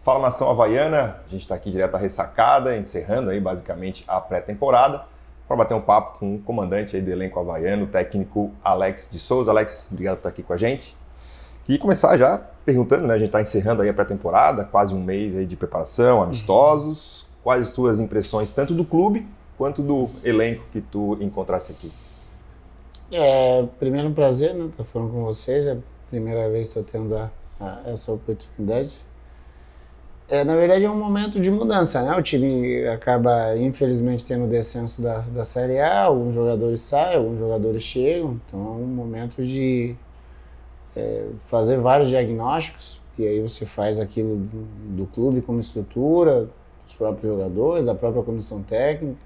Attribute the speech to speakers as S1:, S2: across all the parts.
S1: Fala Nação Havaiana, a gente está aqui direto à ressacada, encerrando aí basicamente a pré-temporada, para bater um papo com o comandante aí do elenco havaiano, o técnico Alex de Souza. Alex, obrigado por estar aqui com a gente. E começar já perguntando, né? A gente está encerrando aí a pré-temporada, quase um mês aí de preparação, amistosos. Quais as tuas impressões, tanto do clube quanto do elenco que tu encontrasse aqui?
S2: Primeiro um prazer, né, estar falando com vocês. É a primeira vez que estou tendo essa oportunidade. Na verdade é um momento de mudança, né? O time acaba, infelizmente, tendo descenso da Série A, alguns jogadores saem, alguns jogadores chegam, então é um momento de fazer vários diagnósticos, e aí você faz aquilo do clube como estrutura, dos próprios jogadores, da própria comissão técnica,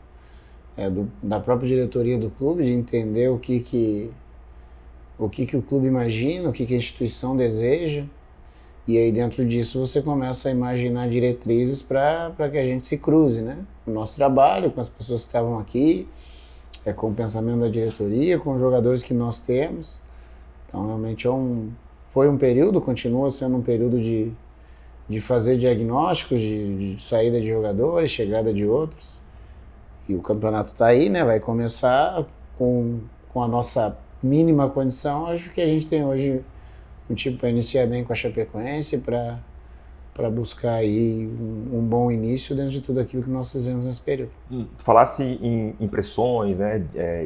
S2: da própria diretoria do clube, de entender o que o clube imagina, o que a instituição deseja. E aí dentro disso você começa a imaginar diretrizes para que a gente se cruze, né? O nosso trabalho, com as pessoas que estavam aqui, com o pensamento da diretoria, com os jogadores que nós temos. Então realmente foi um período, continua sendo um período de fazer diagnósticos, de saída de jogadores, chegada de outros. E o campeonato está aí, né? Vai começar com a nossa mínima condição. Acho que a gente tem hoje um time para iniciar bem com a Chapecoense, para buscar aí um bom início dentro de tudo aquilo que nós fizemos nesse período.
S1: Tu falasse em impressões, né,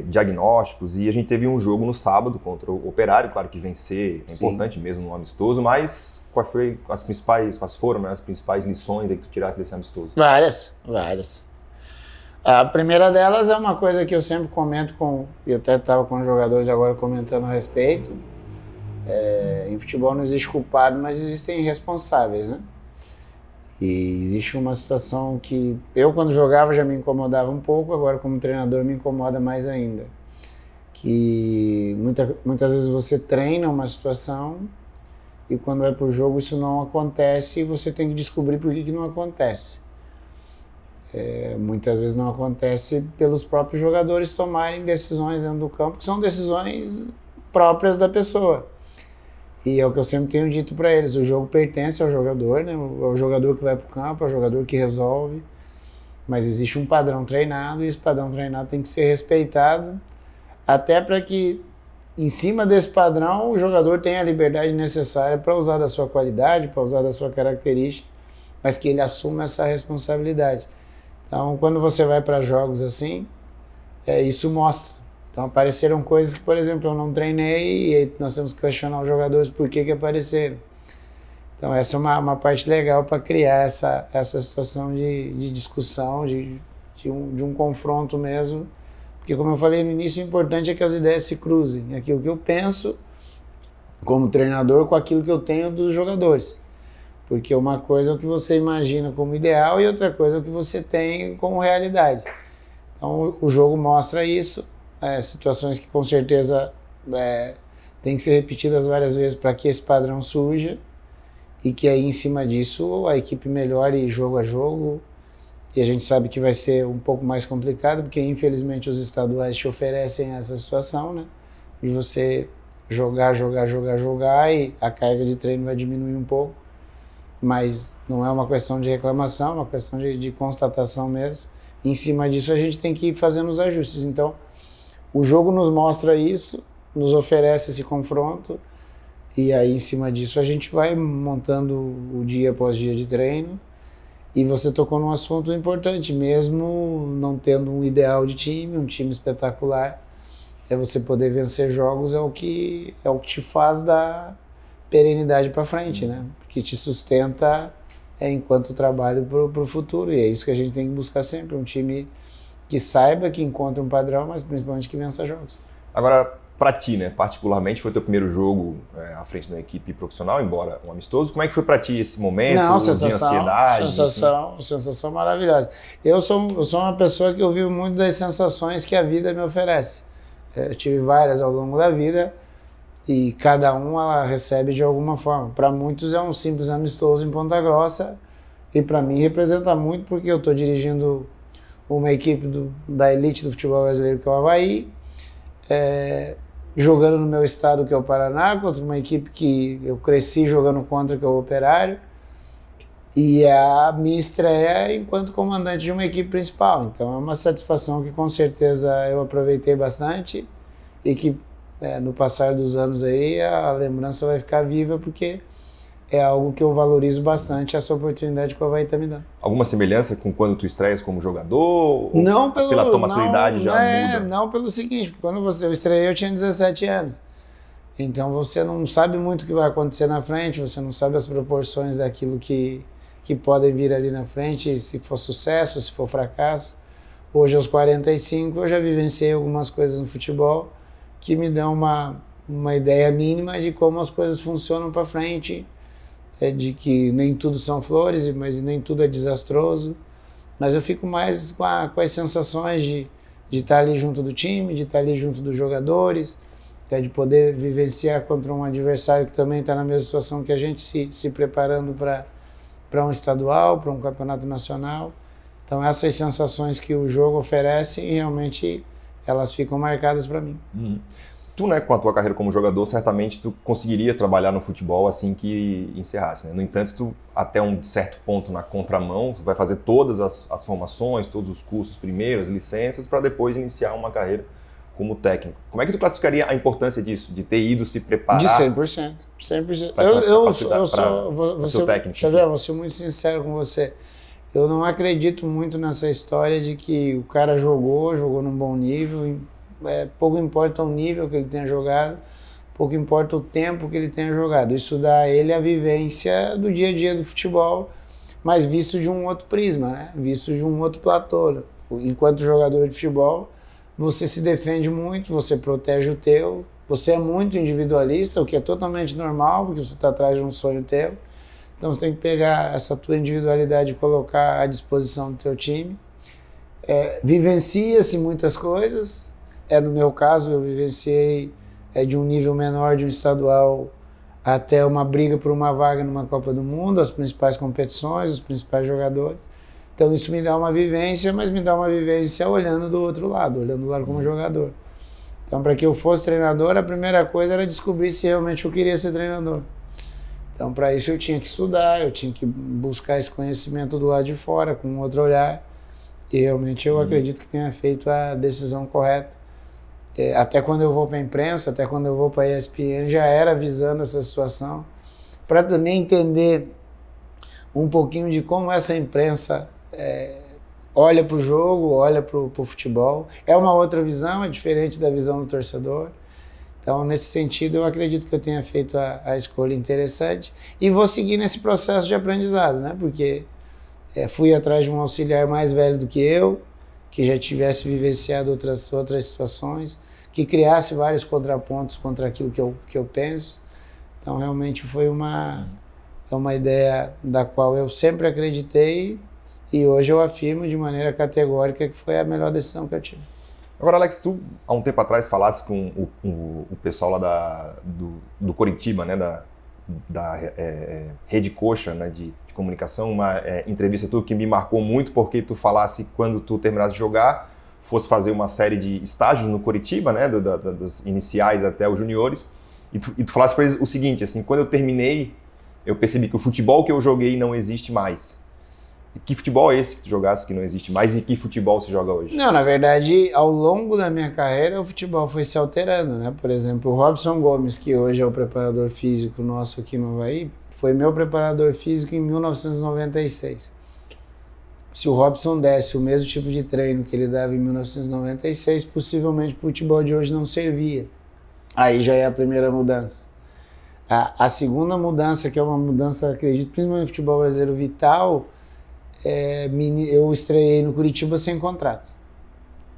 S1: diagnósticos, e a gente teve um jogo no sábado contra o Operário, claro que vencer é importante mesmo no amistoso, mas quais foram, né, as principais lições aí que tu tiraste desse amistoso?
S2: Várias. A primeira delas é uma coisa que eu sempre comento e eu até estava com os jogadores agora comentando a respeito. Em futebol não existe culpado, mas existem responsáveis, né? E existe uma situação que eu, quando jogava, já me incomodava um pouco, agora como treinador me incomoda mais ainda. Que muitas vezes você treina uma situação e quando vai para o jogo isso não acontece e você tem que descobrir por que não acontece. Muitas vezes não acontece pelos próprios jogadores tomarem decisões dentro do campo, que são decisões próprias da pessoa. E é o que eu sempre tenho dito para eles, o jogo pertence ao jogador, né? É o jogador que vai para o campo, é o jogador que resolve, mas existe um padrão treinado e esse padrão treinado tem que ser respeitado, até para que, em cima desse padrão, o jogador tenha a liberdade necessária para usar da sua qualidade, para usar da sua característica, mas que ele assuma essa responsabilidade. Então, quando você vai para jogos assim, isso mostra. Então apareceram coisas que, por exemplo, eu não treinei e aí nós temos que questionar os jogadores por que apareceram. Então essa é uma parte legal para criar essa situação de discussão, de um confronto mesmo. Porque, como eu falei no início, o importante é que as ideias se cruzem. Aquilo que eu penso como treinador com aquilo que eu tenho dos jogadores. Porque uma coisa é o que você imagina como ideal e outra coisa é o que você tem como realidade. Então o jogo mostra isso. Situações que com certeza tem que ser repetidas várias vezes para que esse padrão surja e que aí em cima disso a equipe melhore jogo a jogo. E a gente sabe que vai ser um pouco mais complicado porque infelizmente os estaduais te oferecem essa situação, né? De você jogar e a carga de treino vai diminuir um pouco, mas não é uma questão de reclamação, é uma questão de constatação mesmo. E em cima disso a gente tem que ir fazendo os ajustes. Então o jogo nos mostra isso, nos oferece esse confronto e aí em cima disso a gente vai montando o dia após dia de treino. E você tocou num assunto importante, mesmo não tendo um ideal de time, um time espetacular, você poder vencer jogos é o que te faz dar perenidade para frente, né? Porque te sustenta enquanto trabalho para o futuro e é isso que a gente tem que buscar sempre, um time que saiba, que encontre um padrão, mas principalmente que vença jogos.
S1: Agora, para ti, né, particularmente, foi teu primeiro jogo à frente da equipe profissional, embora um amistoso. Como é que foi para ti esse momento?
S2: Não,
S1: de ansiedade?
S2: Sensação maravilhosa. Eu sou uma pessoa que eu vivo muito das sensações que a vida me oferece. Eu tive várias ao longo da vida e cada uma ela recebe de alguma forma. Para muitos é um simples amistoso em Ponta Grossa e para mim representa muito porque eu estou dirigindo uma equipe da elite do futebol brasileiro, que é o Avaí, jogando no meu estado, que é o Paraná, contra uma equipe que eu cresci jogando contra, que é o Operário, E a minha estreia enquanto comandante de uma equipe principal. Então é uma satisfação que com certeza eu aproveitei bastante e que no passar dos anos aí a lembrança vai ficar viva porque é algo que eu valorizo bastante, essa oportunidade que o Avaí está me dando.
S1: Alguma semelhança com quando tu estreias como jogador?
S2: Não
S1: pela tua maturidade já muda?
S2: Não pelo seguinte, porque quando eu estreiei eu tinha 17 anos. Então você não sabe muito o que vai acontecer na frente, você não sabe as proporções daquilo que podem vir ali na frente, se for sucesso, se for fracasso. Hoje, aos 45, eu já vivenciei algumas coisas no futebol que me dão uma ideia mínima de como as coisas funcionam para frente, de que nem tudo são flores, mas nem tudo é desastroso. Mas eu fico mais com as sensações de estar ali junto do time, de estar ali junto dos jogadores, de poder vivenciar contra um adversário que também está na mesma situação que a gente, se preparando para um estadual, para um campeonato nacional. Então essas sensações que o jogo oferece, realmente elas ficam marcadas para mim.
S1: Tu, né, com a tua carreira como jogador, certamente tu conseguirias trabalhar no futebol assim que encerrasse, né? No entanto, tu, até um certo ponto na contramão, tu vai fazer todas as formações, todos os cursos primeiros, licenças, para depois iniciar uma carreira como técnico. Como é que tu classificaria a importância disso, de ter ido se preparar?
S2: De 100%. 100%. Xavier, vou ser muito sincero com você. Eu não acredito muito nessa história de que o cara jogou num bom nível, pouco importa o nível que ele tenha jogado, pouco importa o tempo que ele tenha jogado. Isso dá a ele a vivência do dia a dia do futebol, mas visto de um outro prisma, né? Visto de um outro platô. Enquanto jogador de futebol, você se defende muito, você protege o teu, você é muito individualista, o que é totalmente normal, porque você está atrás de um sonho teu. Então você tem que pegar essa tua individualidade e colocar à disposição do teu time. Vivencia-se muitas coisas. No meu caso, eu vivenciei de um nível menor de um estadual até uma briga por uma vaga numa Copa do Mundo, as principais competições, os principais jogadores. Então isso me dá uma vivência, mas me dá uma vivência olhando do outro lado, olhando lá como jogador. Então para que eu fosse treinador, a primeira coisa era descobrir se realmente eu queria ser treinador. Então para isso eu tinha que estudar, eu tinha que buscar esse conhecimento do lado de fora, com outro olhar. E realmente eu acredito que tenha feito a decisão correta. Até quando eu vou para a imprensa, até quando eu vou para a ESPN, já era visando essa situação, para também entender um pouquinho de como essa imprensa olha para o jogo, olha para o futebol. É uma outra visão, é diferente da visão do torcedor. Então, nesse sentido, eu acredito que eu tenha feito a escolha interessante e vou seguir nesse processo de aprendizado, né? Porque fui atrás de um auxiliar mais velho do que eu, que já tivesse vivenciado outras situações, que criasse vários contrapontos contra aquilo que eu penso. Então, realmente foi uma ideia da qual eu sempre acreditei e hoje eu afirmo de maneira categórica que foi a melhor decisão que eu tive.
S1: Agora, Alex, tu há um tempo atrás falasse com o pessoal lá do Coritiba, né, da Rede Coxa, né, de comunicação, uma entrevista tua que me marcou muito porque tu falasse quando tu terminasse de jogar, fosse fazer uma série de estágios no Coritiba, né, das iniciais até os juniores, e tu falasse para eles o seguinte, assim, quando eu terminei, eu percebi que o futebol que eu joguei não existe mais. E que futebol é esse que tu jogasse que não existe mais e que futebol se joga hoje?
S2: Não, na verdade, ao longo da minha carreira, o futebol foi se alterando, né? Por exemplo, o Robson Gomes, que hoje é o preparador físico nosso aqui no Avaí, foi meu preparador físico em 1996. Se o Robson desse o mesmo tipo de treino que ele dava em 1996, possivelmente o futebol de hoje não servia. Aí já é a primeira mudança. A segunda mudança, que é uma mudança, acredito, principalmente no futebol brasileiro vital, eu estreiei no Curitiba sem contrato.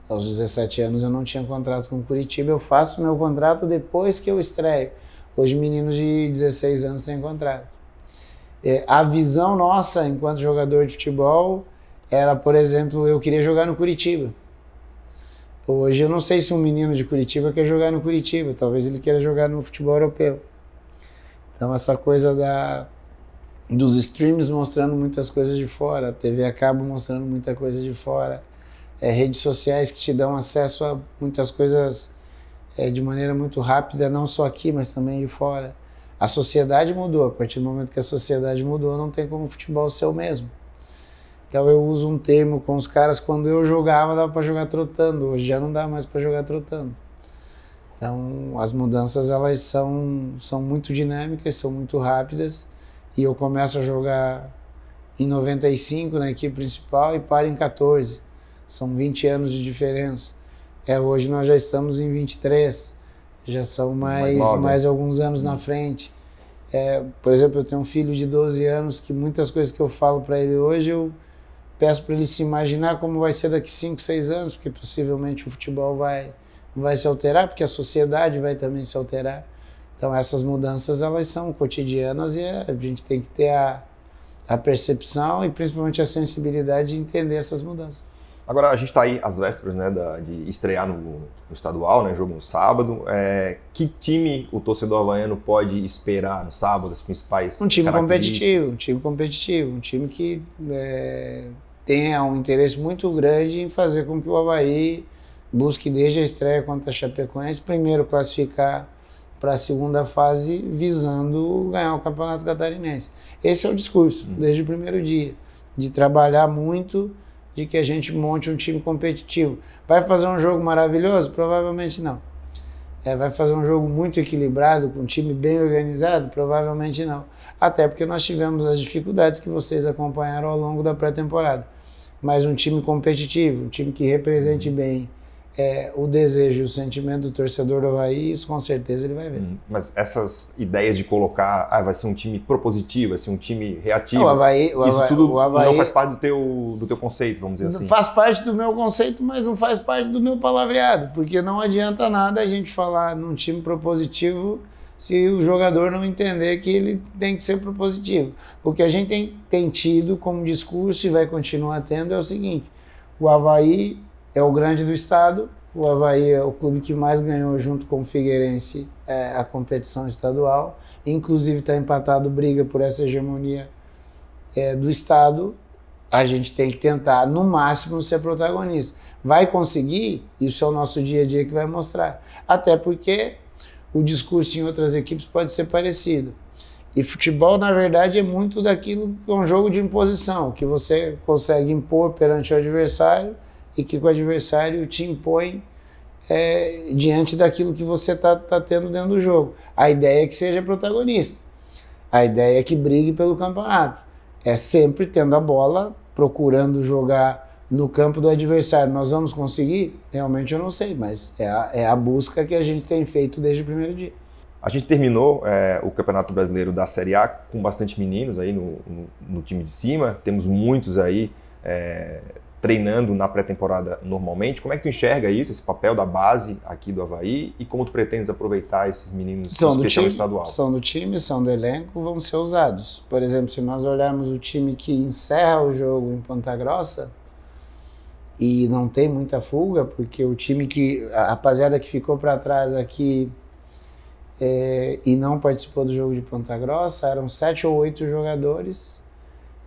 S2: Aos 17 anos eu não tinha contrato com o Curitiba, eu faço meu contrato depois que eu estreio. Hoje meninos de 16 anos têm contrato. A visão nossa enquanto jogador de futebol era, por exemplo, eu queria jogar no Curitiba. Hoje eu não sei se um menino de Curitiba quer jogar no Curitiba, talvez ele queira jogar no futebol europeu. Então essa coisa dos streams mostrando muitas coisas de fora, a TV a cabo mostrando muita coisa de fora, redes sociais que te dão acesso a muitas coisas de maneira muito rápida, não só aqui, mas também de fora. A sociedade mudou. A partir do momento que a sociedade mudou, não tem como o futebol ser o mesmo. Então eu uso um termo com os caras, quando eu jogava, dava para jogar trotando. Hoje já não dá mais para jogar trotando. Então as mudanças, elas são muito dinâmicas, são muito rápidas. E eu começo a jogar em 95 na equipe principal e paro em 14. São 20 anos de diferença. Hoje nós já estamos em 23. Já são mais alguns anos na frente. Por exemplo, eu tenho um filho de 12 anos que muitas coisas que eu falo para ele hoje, eu peço para ele se imaginar como vai ser daqui 5, 6 anos, porque possivelmente o futebol vai se alterar, porque a sociedade vai também se alterar. Então essas mudanças, elas são cotidianas e a gente tem que ter a percepção e principalmente a sensibilidade de entender essas mudanças.
S1: Agora, a gente está aí às vésperas, né, de estrear no estadual, né, jogo no sábado. Que time o torcedor havaiano pode esperar no sábado, as principais
S2: um time competitivo, um time que tenha um interesse muito grande em fazer com que o Avaí busque desde a estreia contra a Chapecoense, primeiro classificar para a segunda fase visando ganhar o Campeonato Catarinense. Esse é o discurso, desde o primeiro dia, de trabalhar muito, de que a gente monte um time competitivo. Vai fazer um jogo maravilhoso? Provavelmente não. Vai fazer um jogo muito equilibrado, com um time bem organizado? Provavelmente não. Até porque nós tivemos as dificuldades que vocês acompanharam ao longo da pré-temporada. Mas um time competitivo, um time que represente bem o desejo e o sentimento do torcedor do Avaí, isso com certeza ele vai ver.
S1: Mas essas ideias de colocar, vai ser um time propositivo, vai ser um time reativo,
S2: isso
S1: tudo
S2: o Avaí,
S1: não faz parte do teu conceito, vamos dizer assim?
S2: Faz parte do meu conceito, mas não faz parte do meu palavreado, porque não adianta nada a gente falar num time propositivo se o jogador não entender que ele tem que ser propositivo. O que a gente tem tido como discurso e vai continuar tendo é o seguinte: o Avaí é o grande do estado, o Avaí é o clube que mais ganhou junto com o Figueirense a competição estadual, inclusive está empatado briga por essa hegemonia do estado. A gente tem que tentar, no máximo, ser protagonista. Vai conseguir? Isso é o nosso dia a dia que vai mostrar. Até porque o discurso em outras equipes pode ser parecido. E futebol, na verdade, é muito daquilo que é um jogo de imposição, que você consegue impor perante o adversário e que o adversário te impõe diante daquilo que você está tendo dentro do jogo. A ideia é que seja protagonista. A ideia é que brigue pelo campeonato. É sempre tendo a bola, procurando jogar no campo do adversário. Nós vamos conseguir? Realmente eu não sei, mas é a busca que a gente tem feito desde o primeiro dia.
S1: A gente terminou o Campeonato Brasileiro da Série A com bastante meninos aí no time de cima. Temos muitos aí treinando na pré-temporada normalmente. Como é que tu enxerga isso, esse papel da base aqui do Avaí, e como tu pretendes aproveitar esses meninos especial estadual?
S2: São do time, são do elenco, vão ser usados. Por exemplo, se nós olharmos o time que encerra o jogo em Ponta Grossa, e não tem muita fuga, porque o time a rapaziada que ficou para trás aqui e não participou do jogo de Ponta Grossa, eram 7 ou 8 jogadores,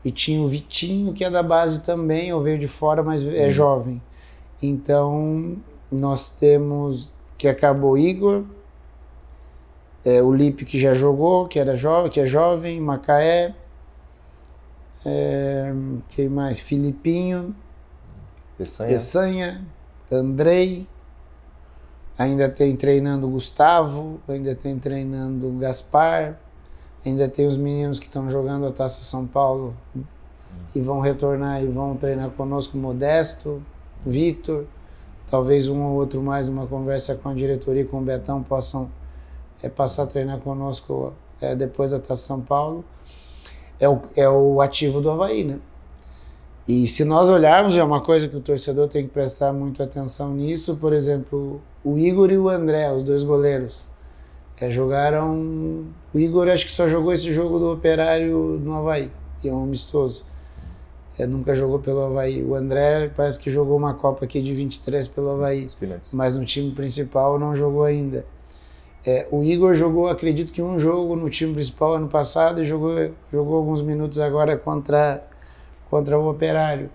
S2: e tinha o Vitinho, que é da base também, ou veio de fora, mas é jovem. Então, nós temos que acabou Igor, o Lipe, que já jogou, que é jovem, Macaé, quem mais? Filipinho, Peçanha, Andrei, ainda tem treinando Gustavo, ainda tem treinando Gaspar, ainda tem os meninos que estão jogando a Taça São Paulo e vão retornar e vão treinar conosco, Modesto, Vitor, talvez um ou outro mais, uma conversa com a diretoria, com o Betão, possam passar a treinar conosco depois da Taça São Paulo. É o ativo do Avaí, né? E se nós olharmos, é uma coisa que o torcedor tem que prestar muito atenção nisso, por exemplo, o Igor e o André, os dois goleiros, jogaram... O Igor acho que só jogou esse jogo do Operário no Avaí, que é um amistoso. Nunca jogou pelo Avaí. O André parece que jogou uma Copa aqui de 23 pelo Avaí, mas no time principal não jogou ainda. O Igor jogou, acredito que um jogo no time principal ano passado e jogou alguns minutos agora contra o Operário.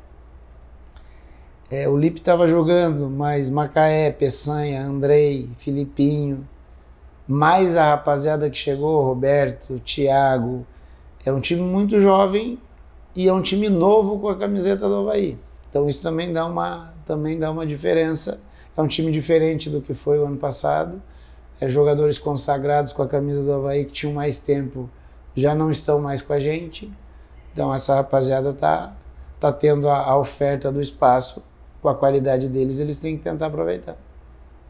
S2: O Lipe estava jogando, mas Macaé, Peçanha, Andrei, Filipinho, mais a rapaziada que chegou, Roberto, Thiago, é um time muito jovem e é um time novo com a camiseta do Avaí. Então isso também dá uma diferença. É um time diferente do que foi o ano passado. Jogadores consagrados com a camisa do Avaí que tinham mais tempo já não estão mais com a gente. Então essa rapaziada tá tendo a oferta do espaço com a qualidade deles, eles têm que tentar aproveitar.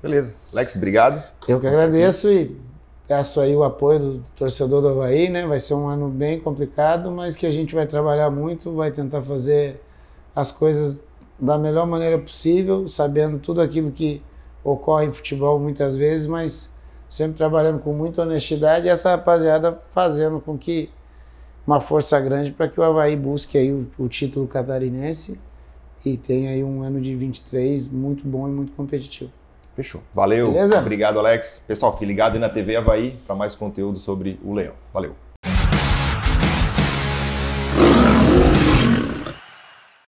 S1: Beleza. Alex, obrigado.
S2: Eu que agradeço e peço aí o apoio do torcedor do Avaí, né? Vai ser um ano bem complicado, mas que a gente vai trabalhar muito, vai tentar fazer as coisas da melhor maneira possível, sabendo tudo aquilo que ocorre em futebol muitas vezes, mas sempre trabalhando com muita honestidade e essa rapaziada fazendo com que uma força grande para que o Avaí busque aí o título catarinense e tenha aí um ano de 23 muito bom e muito competitivo.
S1: Fechou. Valeu.
S2: Beleza?
S1: Obrigado, Alex. Pessoal, fique ligado aí na TV Avaí para mais conteúdo sobre o Leão. Valeu.